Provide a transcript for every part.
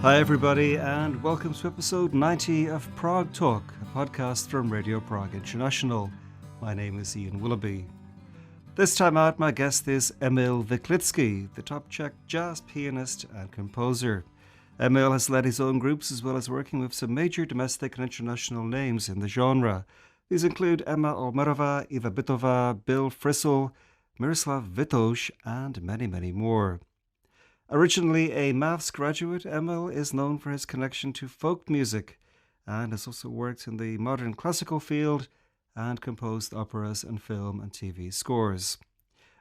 Hi everybody and welcome to episode 90 of Prague Talk, a podcast from Radio Prague International. My name is Ian Willoughby. This time out my guest is Emil Viklický, the top Czech jazz pianist and composer. Emil has led his own groups as well as working with some major domestic and international names in the genre. These include Emma Olmerova, Iva Bytová, Bill Frisell, Miroslav Vitoš and many, many more. Originally a MAVS graduate, Emil is known for his connection to folk music and has also worked in the modern classical field and composed operas and film and TV scores.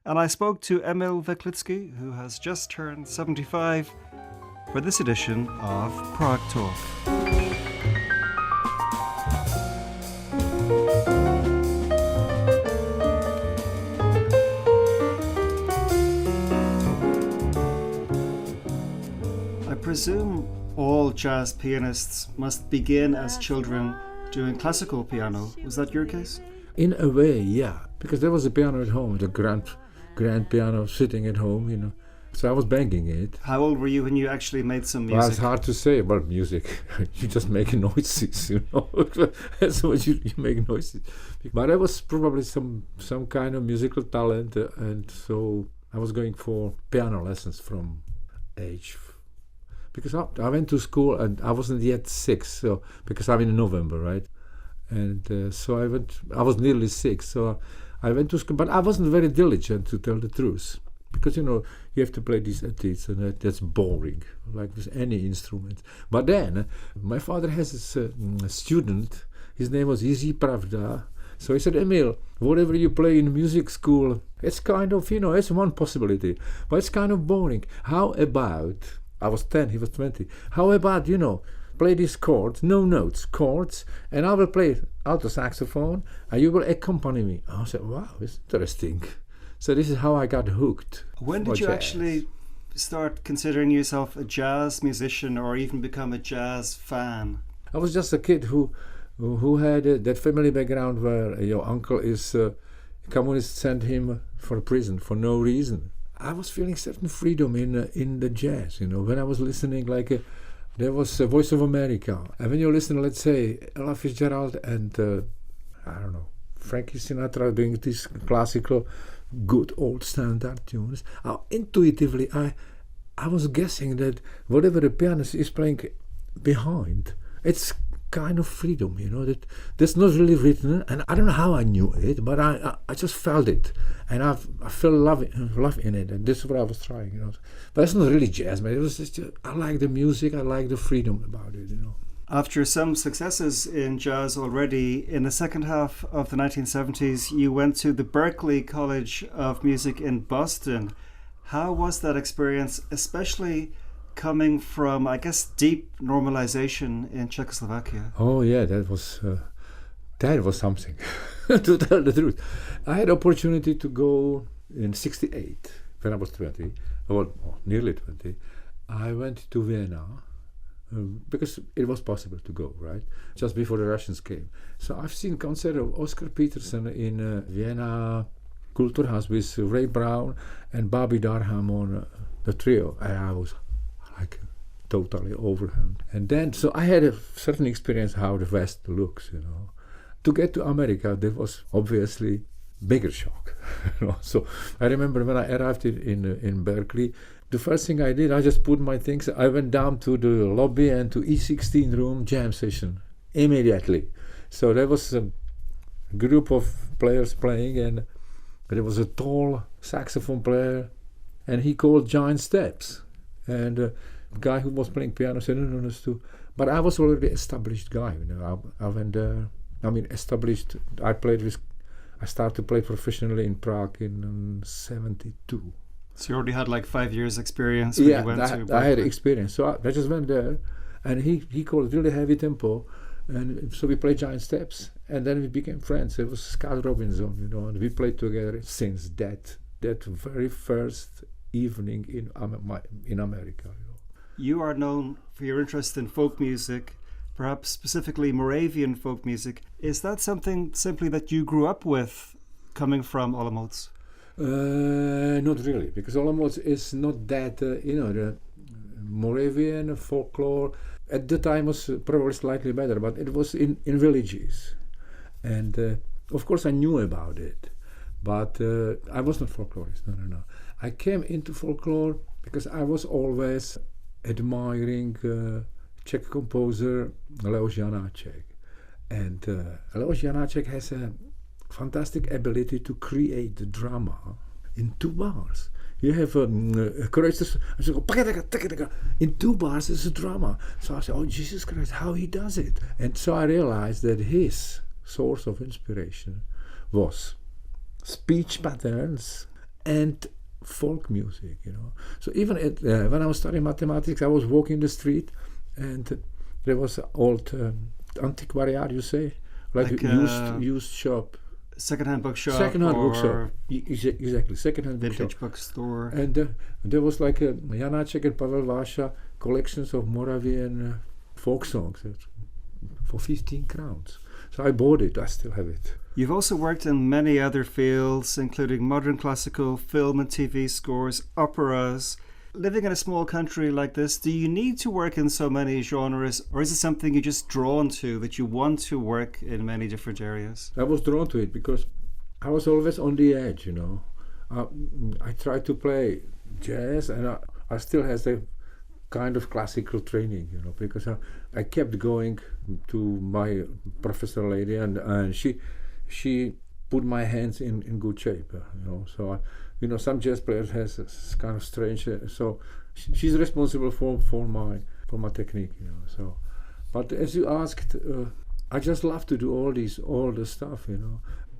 And I spoke to Emil Viklický, who has just turned 75, for this edition of Prague Talk. I presume all jazz pianists must begin as children doing classical piano. Was that your case? In a way, yeah, because there was a piano at home, the grand piano sitting at home, you know. So I was banging it. How old were you when you actually made some music? Well, it's hard to say about music. You just make noises, you know. That's what you make noises. But I was probably some kind of musical talent, and so I was going for piano lessons from age. Because I went to school and I wasn't yet 6, so because I'm in November, right? And so I was nearly 6, so I went to school, but I wasn't very diligent, to tell the truth. Because, you know, you have to play these ethics and that's boring, like with any instrument. But then, my father has a student, his name was Jiří Pravda. So he said, Emil, whatever you play in music school, it's kind of, you know, it's one possibility, but it's kind of boring. How about... I was 10, he was 20. How about, you know, play these chords, no notes, chords, and I will play alto saxophone, and you will accompany me. I said, wow, it's interesting. So this is how I got hooked. When did you actually start considering yourself a jazz musician or even become a jazz fan? I was just a kid who had that family background where your uncle is, communists sent him for prison for no reason. I was feeling certain freedom in the jazz, you know, when I was listening, there was a Voice of America. And when you listen, let's say, Ella Fitzgerald and, I don't know, Frankie Sinatra doing these classical, good old standard tunes, intuitively I was guessing that whatever the pianist is playing behind, it's kind of freedom, you know, that's not really written, and I don't know how I knew it, but I just felt it, and I felt love in it, and this is what I was trying, you know. But it's not really jazz, man. It was just I like the music, I like the freedom about it, you know. After some successes in jazz already, in the second half of the 1970s, you went to the Berklee College of Music in Boston. How was that experience, especially coming from, I guess, deep normalization in Czechoslovakia? Oh yeah, that was something, to tell the truth. I had opportunity to go in 1968, when I was 20, well, nearly 20. I went to Vienna, because it was possible to go, right? Just before the Russians came. So I've seen concert of Oscar Peterson in Vienna Kulturhaus with Ray Brown and Bobby Darham on the trio, and I was like totally overwhelmed. And then, so I had a certain experience how the West looks, you know. To get to America, there was obviously bigger shock. You know? So I remember when I arrived in Berklee, the first thing I did, I just put my things, I went down to the lobby and to E16 room jam session immediately. So there was a group of players playing, and there was a tall saxophone player, and he called giant steps. And the guy who was playing piano said, no, it's too. But I was already established guy, you know. I went there. I mean, established. I started to play professionally in Prague in 1972. So you already had like 5 years experience when you went to Berklee. I had experience. So I just went there, and he called really heavy tempo, and so we played giant steps, and then we became friends. It was Scott Robinson, you know, and we played together since that very first evening in America. You know. You are known for your interest in folk music, perhaps specifically Moravian folk music. Is that something simply that you grew up with, coming from Olomouc? Not really, because Olomouc is not that, Moravian folklore. At the time was probably slightly better, but it was in villages. And of course I knew about it, but I was not folklorist, no. I came into folklore because I was always admiring Czech composer Leoš Janáček. And Leoš Janáček has a fantastic ability to create the drama in 2 bars. You have a chorus, in 2 bars it's a drama. So I said, oh Jesus Christ, how he does it? And so I realized that his source of inspiration was speech patterns and folk music, So even when I was studying mathematics, I was walking the street and there was an old antiquariat, you say? Like used shop. Second-hand bookshop. Second-hand bookshop. Exactly, second-hand vintage bookstore. And there was like a Janáček and Pavel Váša collections of Moravian folk songs for 15 crowns. So I bought it. I still have it. You've also worked in many other fields, including modern classical, film and TV scores, operas. Living in a small country like this, do you need to work in so many genres, or is it something you're just drawn to, that you want to work in many different areas? I was drawn to it because I was always on the edge, I tried to play jazz, and I still have the kind of classical training, because I kept going to my professor lady, and she put my hands in good shape, So some jazz players has this kind of strange. So she's responsible for my technique, So, but as you asked, I just love to do all the stuff,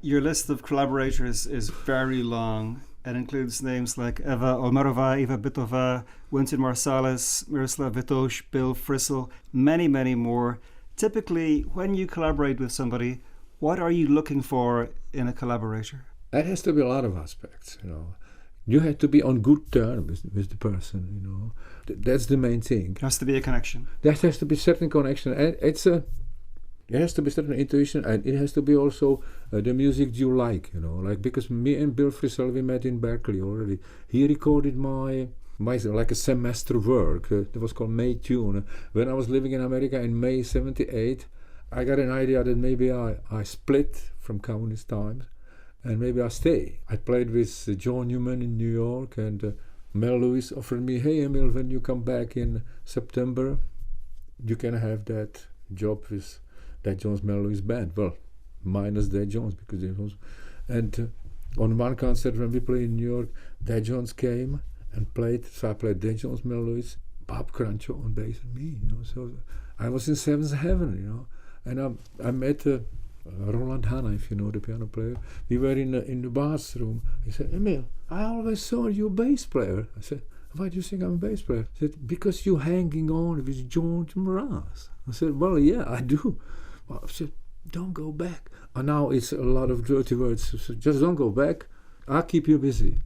Your list of collaborators is very long. It includes names like Eva Olmerová, Eva Bytová, Wynton Marsalis, Miroslav Vitoš, Bill Frisell, many, many more. Typically, when you collaborate with somebody, what are you looking for in a collaborator? That has to be a lot of aspects, You have to be on good terms with the person, That's the main thing. There has to be a connection. There has to be certain connection, and there has to be certain intuition, and it has to be also the music you like, Like because me and Bill Frisell, we met in Berkeley already. He recorded my like a semester work. It was called May Tune. When I was living in America in May '78, I got an idea that maybe I split from communist times and maybe I stay. I played with John Newman in New York, and Mel Lewis offered me, hey Emil, when you come back in September, you can have that job with Dad Jones Mel Lewis band. Well, minus Dad Jones, because Dad Jones. And on one concert when we played in New York, Dad Jones came and played. So I played Dad Jones, Mel Lewis, Bob Crancho on bass, and me. So I was in seventh heaven, And I met Roland Hanna, if you know the piano player. We were in the bathroom. He said, Emil, I always saw you a bass player. I said, why do you think I'm a bass player? He said, because you're hanging on with George Mraz. I said, well, yeah, I do. Well, I said, don't go back. And now it's a lot of dirty words. So just don't go back. I'll keep you busy.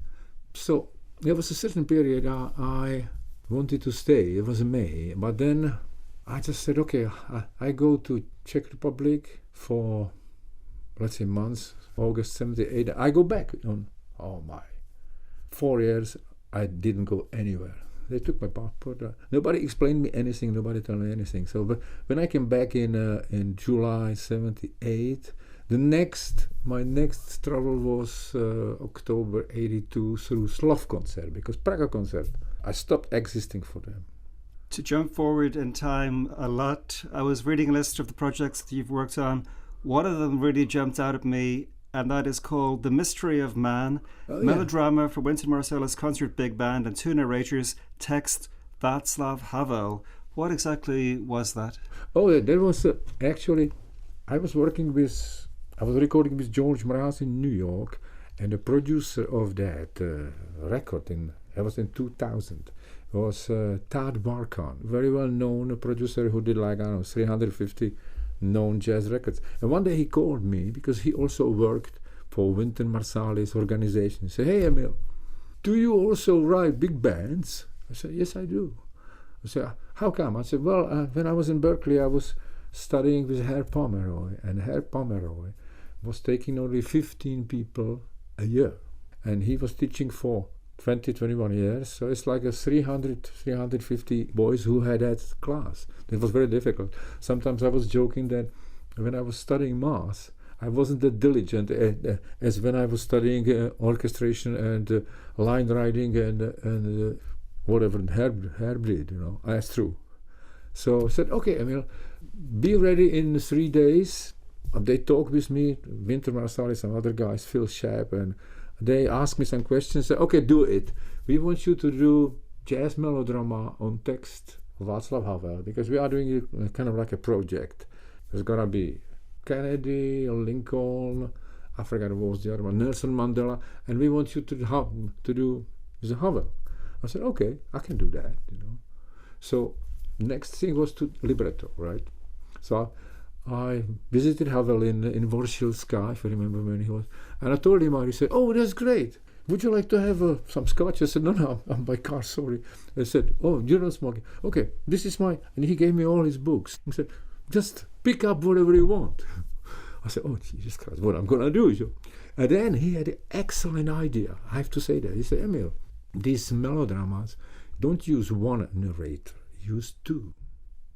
So there was a certain period I wanted to stay. It was May. But then I just said, okay, I go to Czech Republic for, let's say, months, August 78. I go back on, 4 years, I didn't go anywhere. They took my passport. Nobody explained me anything. Nobody told me anything. So, but when I came back in July 78, my next travel was October 82 through Slov concert, because Praga concert, I stopped existing for them. To jump forward in time a lot, I was reading a list of the projects that you've worked on. One of them really jumped out at me, and that is called The Mystery of Man, melodrama for Wynton Marsalis Concert Big Band and 2 narrators, text Václav Havel. What exactly was that? Oh, that was actually, I was recording with George Mraz in New York, and the producer of that record, that was in 2000, was Tad Barkan, very well known producer who did 350 known jazz records. And one day he called me, because he also worked for Wynton Marsalis organization. He said, hey Emil, do you also write big bands? I said, yes, I do. I said, how come? I said, well, when I was in Berkeley, I was studying with Herr Pomeroy, and Herr Pomeroy was taking only 15 people a year. And he was teaching for 20, 21 years. So it's like a 300, 350 boys who had that class. It was very difficult. Sometimes I was joking that when I was studying math, I wasn't that diligent as when I was studying orchestration and line writing and whatever, hairbreed, That's true. So I said, okay, Emil, be ready in 3 days. They talked with me, Winter Marsalis and other guys, Phil Schaap, and they asked me some questions. Said, okay, do it. We want you to do jazz melodrama on text of Václav Havel, because we are doing it kind of like a project. There's gonna be Kennedy, Lincoln, I forgot what was the other one, Nelson Mandela, and we want you to do the Havel. I said, okay, I can do that, So next thing was to libretto, right? So I visited Havel in Vorshilska, if I remember when he was, and I told him, he said, oh, that's great. Would you like to have some scotch? I said, no, I'm by car, sorry. I said, oh, you're not smoking. Okay, this is and he gave me all his books. He said, just pick up whatever you want. I said, oh, Jesus Christ, what I'm going to do? And then he had an excellent idea. I have to say that. He said, Emil, these melodramas, don't use one narrator, use two.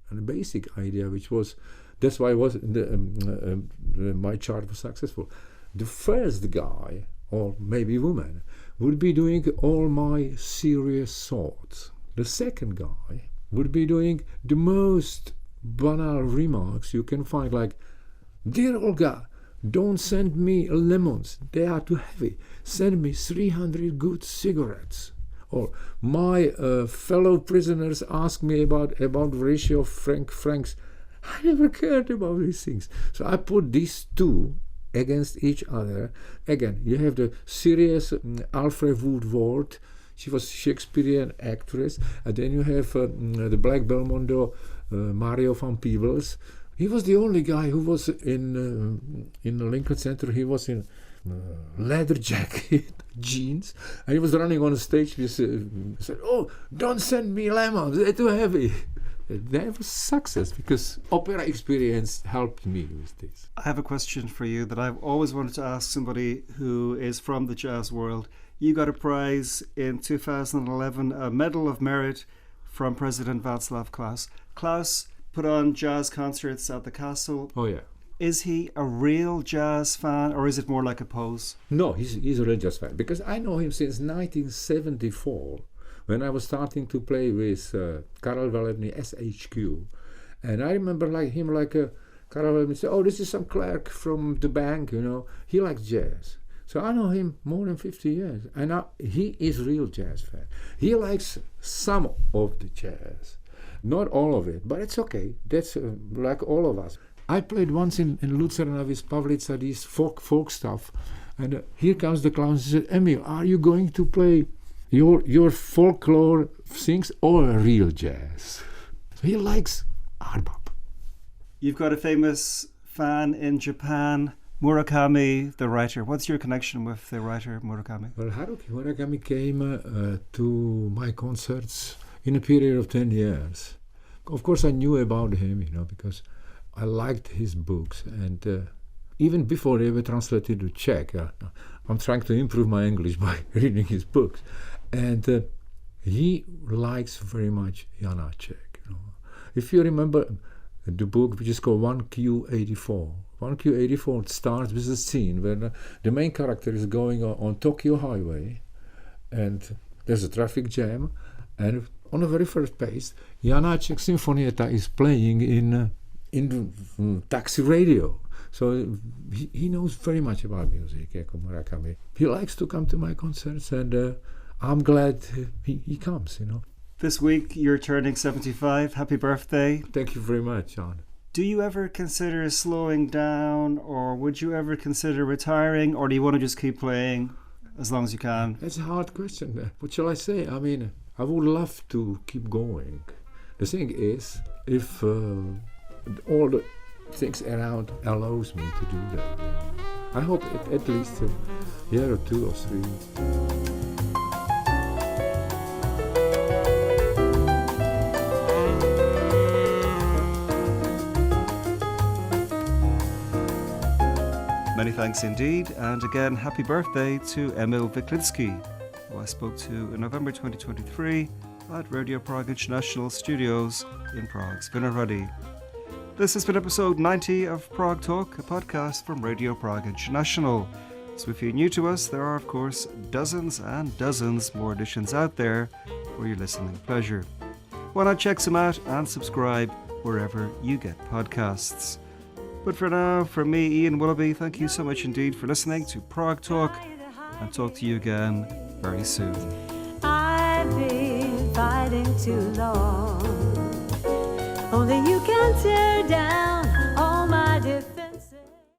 And the basic idea, which was, that's why my chart was successful. The first guy, or maybe woman, would be doing all my serious thoughts. The second guy would be doing the most banal remarks you can find, like, dear Olga, don't send me lemons, they are too heavy. Send me 300 good cigarettes. Or my fellow prisoners ask me about ratio of francs. I never cared about these things. So I put these two against each other. Again, you have the serious Alfred Woodward. She was Shakespearean actress. And then you have the Black Belmondo, Mario van Peebles. He was the only guy who was in the Lincoln Center. He was in leather jacket, jeans, and he was running on the stage. He said, oh, don't send me lemons, they're too heavy. That was success, because opera experience helped me with this. I have a question for you that I've always wanted to ask somebody who is from the jazz world. You got a prize in 2011, a Medal of Merit from President Václav Klaus. Klaus put on jazz concerts at the castle. Oh, yeah. Is he a real jazz fan, or is it more like a pose? No, he's a real jazz fan, because I know him since 1974, when I was starting to play with Karel Velebný, SHQ. And I remember Karel Velebný said, oh, this is some clerk from the bank, he likes jazz. So I know him more than 50 years, and he is a real jazz fan. He likes some of the jazz, not all of it, but it's okay. That's like all of us. I played once in Lucerna with Pavlica, these folk stuff, and here comes the clown and said, Emil, are you going to play your folklore things or real jazz? So he likes hard bop. You've got a famous fan in Japan, Murakami, the writer. What's your connection with the writer Murakami? Well, Haruki Murakami came to my concerts in a period of 10 years. Of course, I knew about him, because I liked his books, and even before they were translated to Czech, I'm trying to improve my English by reading his books. And he likes very much Janáček. If you remember the book, which is called 1Q84. 1Q84 starts with a scene where the main character is going on Tokyo Highway, and there's a traffic jam, and on the very first page, Janáček Sinfonietta is playing in the taxi radio. So he knows very much about music, Eko Murakami. He likes to come to my concerts, and I'm glad he comes, This week you're turning 75. Happy birthday. Thank you very much, John. Do you ever consider slowing down, or would you ever consider retiring, or do you want to just keep playing as long as you can? That's a hard question. What shall I say? I mean, I would love to keep going. The thing is, if all the things around allows me to do that, I hope at least a year or 2 or 3. Many thanks indeed, and again, happy birthday to Emil Viklický. who I spoke to in November 2023 at Radio Prague International Studios in Prague's Vinohrady. This has been episode 90 of Prague Talk, a podcast from Radio Prague International. So if you're new to us, there are of course dozens and dozens more editions out there for your listening pleasure. Why not check some out and subscribe wherever you get podcasts. But for now, from me, Ian Willoughby, thank you so much indeed for listening to Prague Talk, and talk to you again very soon. I've been fighting too long. Only you can tear down